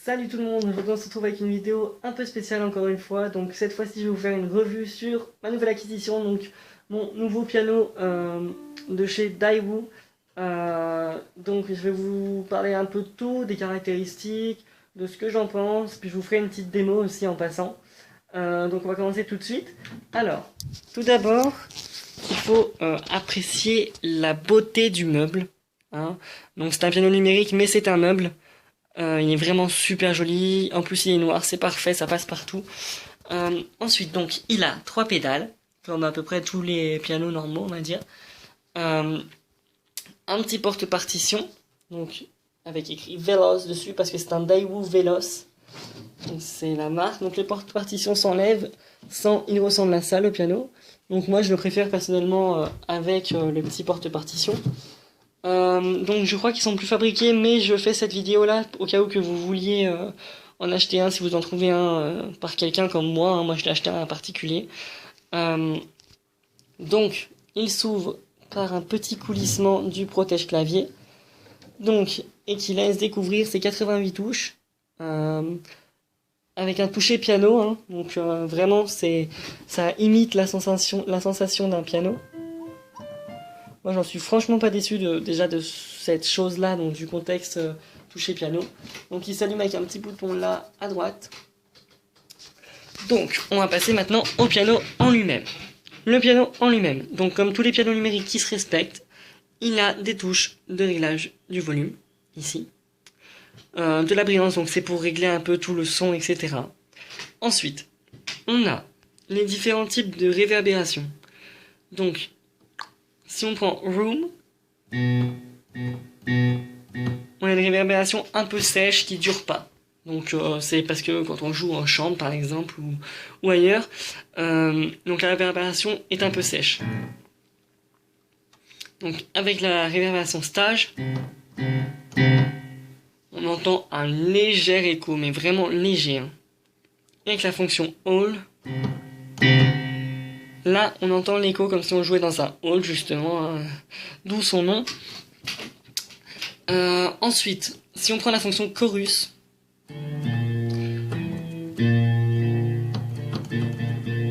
Salut tout le monde, aujourd'hui on se retrouve avec une vidéo un peu spéciale encore une fois. Donc cette fois-ci je vais vous faire une revue sur ma nouvelle acquisition, donc mon nouveau piano de chez Daewoo. Donc je vais vous parler un peu de tout, des caractéristiques, de ce que j'en pense, puis je vous ferai une petite démo aussi en passant. Donc on va commencer tout de suite. Alors, tout d'abord, il faut apprécier la beauté du meuble, hein. Donc c'est un piano numérique mais c'est un meuble. Il est vraiment super joli. En plus, il est noir, c'est parfait, ça passe partout. Ensuite, donc, il a 3 pédales, comme à peu près tous les pianos normaux, on va dire. Un petit porte-partition, donc avec écrit Veloz dessus, parce que c'est un Daewoo Veloz. Donc, c'est la marque. Donc, le porte-partition s'enlève sans, il ressemble à ça, le piano. Donc, moi, je le préfère personnellement avec le petit porte-partition. Donc je crois qu'ils sont plus fabriqués, mais je fais cette vidéo là au cas où que vous vouliez en acheter un, si vous en trouvez un par quelqu'un comme moi, hein. Moi je l'ai acheté à un particulier. Donc il s'ouvre par un petit coulissement du protège-clavier, donc, et qui laisse découvrir ses 88 touches avec un toucher piano, hein. Donc vraiment ça imite la sensation d'un piano. Moi, j'en suis franchement pas déçu déjà de cette chose-là, donc du contexte toucher piano. Donc, il s'allume avec un petit bouton là à droite. Donc, on va passer maintenant au piano en lui-même. Le piano en lui-même, donc comme tous les pianos numériques qui se respectent, il a des touches de réglage du volume, ici. De la brillance, donc c'est pour régler un peu tout le son, etc. Ensuite, on a les différents types de réverbération. Donc, si on prend Room, on a une réverbération un peu sèche qui dure pas. Donc c'est parce que quand on joue en chambre par exemple ou ailleurs, donc la réverbération est un peu sèche. Donc avec la réverbération stage, on entend un léger écho, mais vraiment léger, hein. Et avec la fonction Hall, là, on entend l'écho comme si on jouait dans un hall, justement, hein, d'où son nom. Ensuite, si on prend la fonction chorus,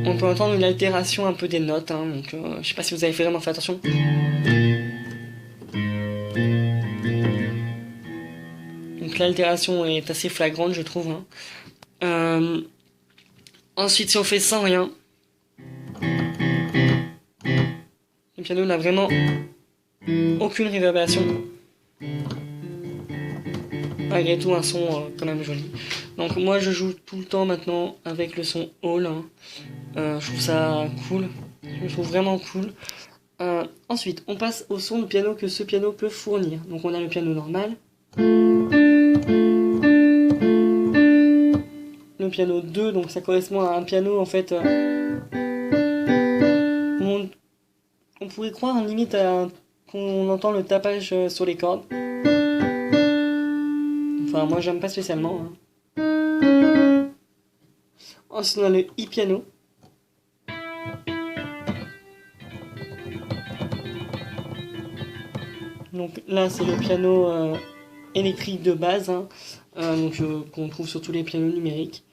on peut entendre une altération un peu des notes, hein, donc je sais pas si vous avez vraiment fait attention. Donc l'altération est assez flagrante, je trouve, hein. Ensuite, si on fait sans rien, le piano n'a vraiment aucune réverbération. Malgré tout, un son quand même joli. Donc moi, je joue tout le temps maintenant avec le son Hall, hein. Je trouve ça cool. Je le trouve vraiment cool. Ensuite, on passe au son de piano que ce piano peut fournir. Donc on a le piano normal. Le piano 2, donc ça correspond à un piano en fait... on pourrait croire en limite qu'on entend le tapage sur les cordes. Enfin, moi j'aime pas spécialement, hein. Ensuite on a le e-piano. Donc là c'est le piano électrique de base, hein, qu'on trouve sur tous les pianos numériques.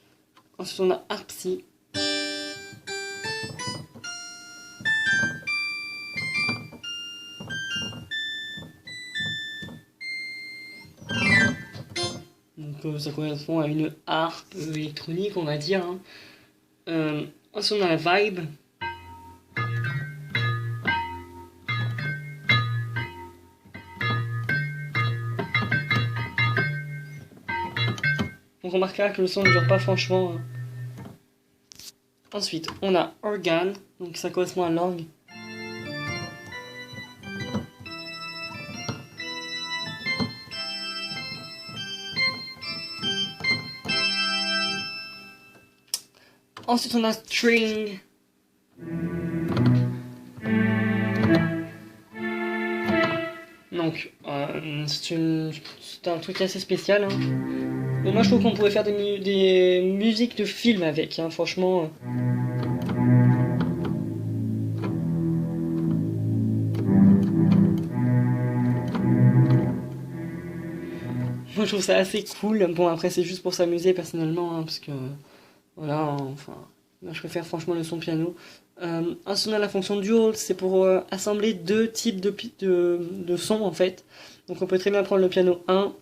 Ensuite on a Harpsy. Donc ça correspond à une harpe électronique, on va dire, hein. Ensuite on a la Vibe. Donc on remarquera que le son ne dure pas franchement, hein. Ensuite on a Organ, donc ça correspond à l'orgue. Ensuite on a String. Donc c'est un truc assez spécial, hein. Mais moi je trouve qu'on pourrait faire des musiques de films avec, hein, franchement. Moi je trouve ça assez cool. Bon, après, c'est juste pour s'amuser personnellement, hein, parce que voilà, hein, enfin, moi, je préfère franchement le son piano. Ensuite, on a la fonction dual, c'est pour assembler deux types de sons en fait. Donc, on peut très bien prendre le piano 1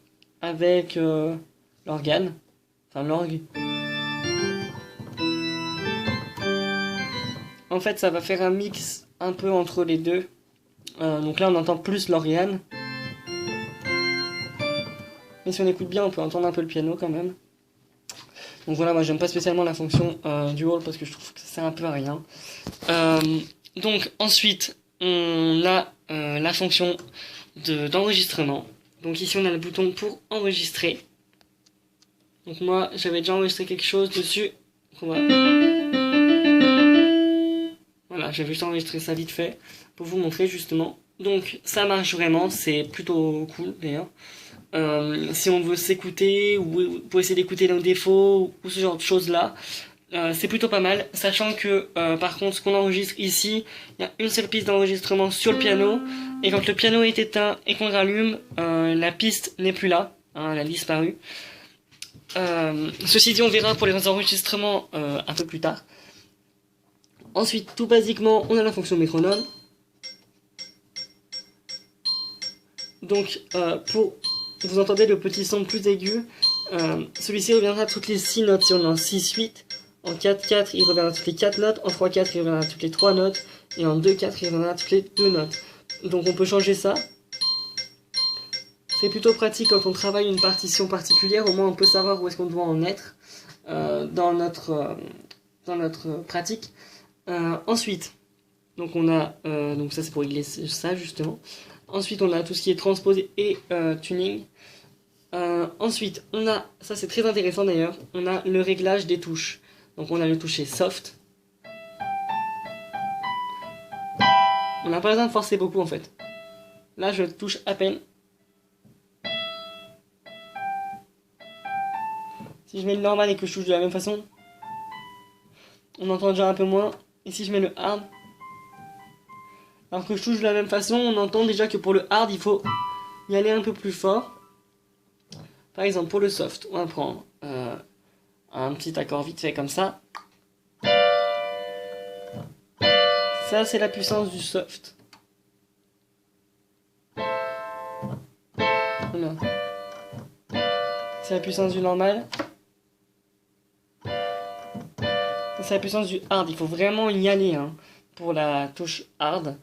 avec l'organe, enfin l'orgue. En fait, ça va faire un mix un peu entre les deux. Donc là, on entend plus l'organe. Mais si on écoute bien, on peut entendre un peu le piano quand même. Donc voilà, moi j'aime pas spécialement la fonction dual parce que je trouve que ça sert un peu à rien. Donc ensuite, on a la fonction d'enregistrement. Donc ici, on a le bouton pour enregistrer. Donc moi, j'avais déjà enregistré quelque chose dessus. Voilà, j'ai juste enregistré ça vite fait pour vous montrer justement. Donc ça marche vraiment, c'est plutôt cool d'ailleurs. Si on veut s'écouter ou pour essayer d'écouter nos défauts ou ce genre de choses là, c'est plutôt pas mal, sachant que par contre ce qu'on enregistre ici, il y a une seule piste d'enregistrement sur le piano, et quand le piano est éteint et qu'on rallume, la piste n'est plus là, hein, elle a disparu. Ceci dit, on verra pour les enregistrements un peu plus tard. Ensuite, tout basiquement, on a la fonction métronome. Donc pour vous entendez le petit son plus aigu, celui-ci reviendra toutes les 6 notes. Si on est en 6-8, en 4-4, il reviendra toutes les 4 notes, en 3-4, il reviendra toutes les 3 notes, et en 2-4, il reviendra toutes les 2 notes. Donc on peut changer ça. C'est plutôt pratique quand on travaille une partition particulière, au moins on peut savoir où est-ce qu'on doit en être dans notre pratique. Ensuite, donc on a, donc ça c'est pour régler ça justement. Ensuite, on a tout ce qui est transposé et tuning. Ensuite, on a, ça c'est très intéressant d'ailleurs, on a le réglage des touches. Donc on a le toucher soft. On n'a pas besoin de forcer beaucoup en fait. Là, je touche à peine. Si je mets le normal et que je touche de la même façon, on entend déjà un peu moins. Et si je mets le hard, alors que je touche de la même façon, on entend déjà que pour le hard, il faut y aller un peu plus fort. Par exemple, pour le soft, on va prendre un petit accord vite fait comme ça. Ça, c'est la puissance du soft. Voilà. C'est la puissance du normal. C'est la puissance du hard. Il faut vraiment y aller hein, pour la touche hard.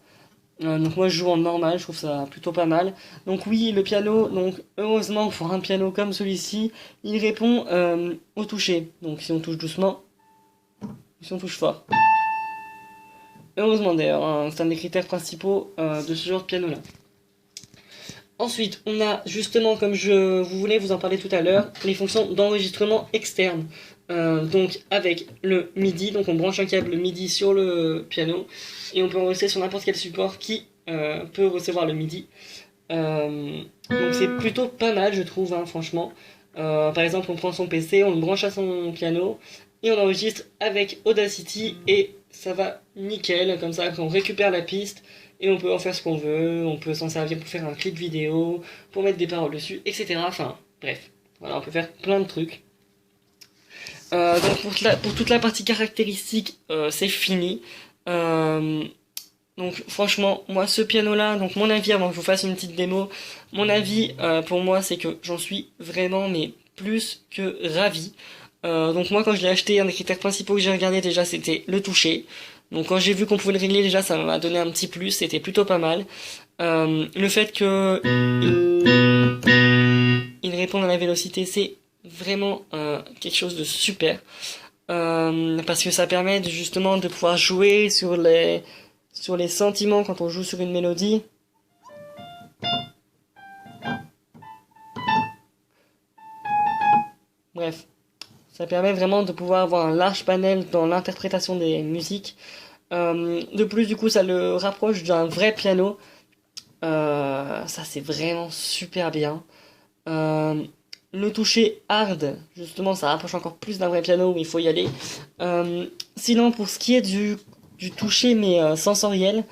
Donc moi je joue en normal, je trouve ça plutôt pas mal. Donc oui, le piano, donc heureusement pour un piano comme celui-ci, il répond au toucher. Donc si on touche doucement, si on touche fort. Heureusement d'ailleurs, hein, c'est un des critères principaux de ce genre de piano là. Ensuite, on a justement, comme je voulais vous en parler tout à l'heure, les fonctions d'enregistrement externe. Donc avec le MIDI, donc on branche un câble MIDI sur le piano et on peut enregistrer sur n'importe quel support qui peut recevoir le MIDI. Donc c'est plutôt pas mal je trouve, hein, franchement. Par exemple on prend son PC, on le branche à son piano et on enregistre avec Audacity et ça va nickel, comme ça on récupère la piste et on peut en faire ce qu'on veut, on peut s'en servir pour faire un clip vidéo, pour mettre des paroles dessus, etc. Enfin bref, voilà, on peut faire plein de trucs. Donc pour toute la partie caractéristique, c'est fini. Donc franchement, moi ce piano là, donc mon avis avant que je vous fasse une petite démo, mon avis pour moi c'est que j'en suis vraiment mais plus que ravi. Donc moi quand je l'ai acheté, un des critères principaux que j'ai regardé déjà c'était le toucher. Donc quand j'ai vu qu'on pouvait le régler déjà ça m'a donné un petit plus, c'était plutôt pas mal. Le fait que il réponde à la vélocité, c'est vraiment quelque chose de super. Parce que ça permet justement de pouvoir jouer sur les sentiments quand on joue sur une mélodie. Bref, ça permet vraiment de pouvoir avoir un large panel dans l'interprétation des musiques. De plus, du coup, ça le rapproche d'un vrai piano. Ça, c'est vraiment super bien. Le toucher hard, justement, ça rapproche encore plus d'un vrai piano où il faut y aller. Sinon, pour ce qui est du toucher, mais sensoriel,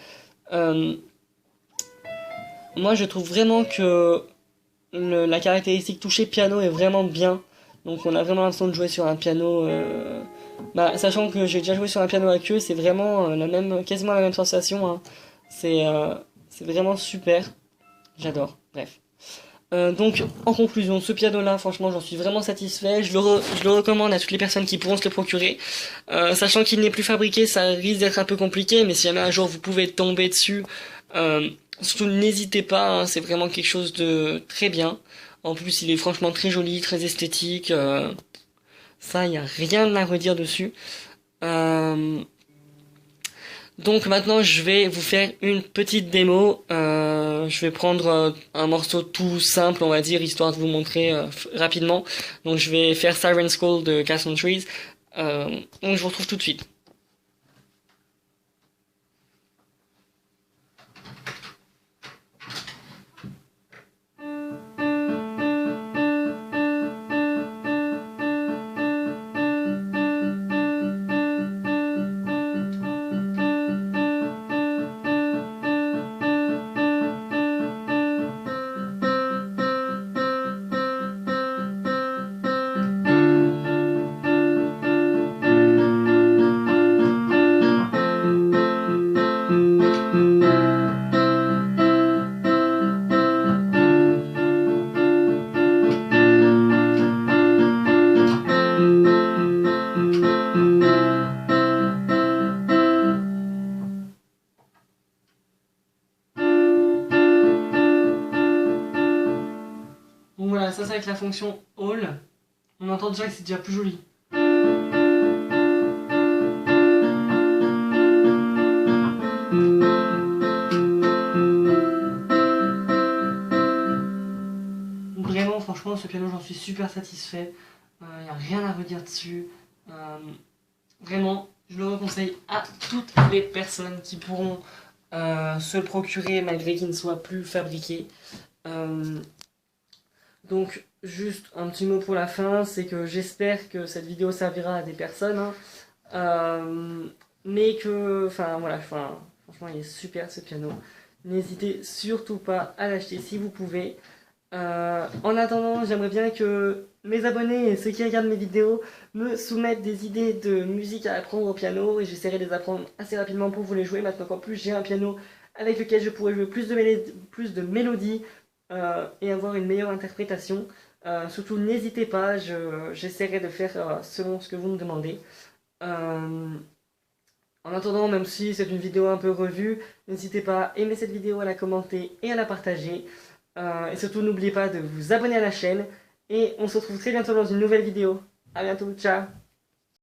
moi, je trouve vraiment que la caractéristique toucher piano est vraiment bien. Donc on a vraiment l'impression de jouer sur un piano. Sachant que j'ai déjà joué sur un piano à queue, c'est vraiment quasiment la même sensation, hein. C'est c'est vraiment super. J'adore. Bref. Donc, en conclusion, ce piano-là, franchement, j'en suis vraiment satisfait. Je le recommande à toutes les personnes qui pourront se le procurer. Sachant qu'il n'est plus fabriqué, ça risque d'être un peu compliqué, mais si jamais un jour vous pouvez tomber dessus, euh, surtout n'hésitez pas, hein, c'est vraiment quelque chose de très bien. En plus, il est franchement très joli, très esthétique. Ça, il n'y a rien à redire dessus. Euh, donc maintenant, je vais vous faire une petite démo. Je vais prendre un morceau tout simple, on va dire, histoire de vous montrer rapidement. Donc je vais faire Siren's Call de Cast on Trees. Donc je vous retrouve tout de suite. Donc voilà, ça c'est avec la fonction All. On entend déjà que c'est déjà plus joli. Donc vraiment, franchement, ce piano, j'en suis super satisfait. Il n'y a rien à redire dessus. Vraiment, je le conseille à toutes les personnes qui pourront se le procurer malgré qu'il ne soit plus fabriqué. Donc, juste un petit mot pour la fin, c'est que j'espère que cette vidéo servira à des personnes, hein. Mais que, enfin voilà, franchement, il est super ce piano. N'hésitez surtout pas à l'acheter si vous pouvez. En attendant, j'aimerais bien que mes abonnés et ceux qui regardent mes vidéos me soumettent des idées de musique à apprendre au piano et j'essaierai de les apprendre assez rapidement pour vous les jouer. Maintenant qu'en plus j'ai un piano avec lequel je pourrais jouer plus de mélodies et avoir une meilleure interprétation. Surtout n'hésitez pas, j'essaierai de faire selon ce que vous me demandez. Euh, En attendant, même si c'est une vidéo un peu revue, n'hésitez pas à aimer cette vidéo, à la commenter et à la partager. Et surtout, n'oubliez pas de vous abonner à la chaîne. Et on se retrouve très bientôt dans une nouvelle vidéo. A bientôt, ciao!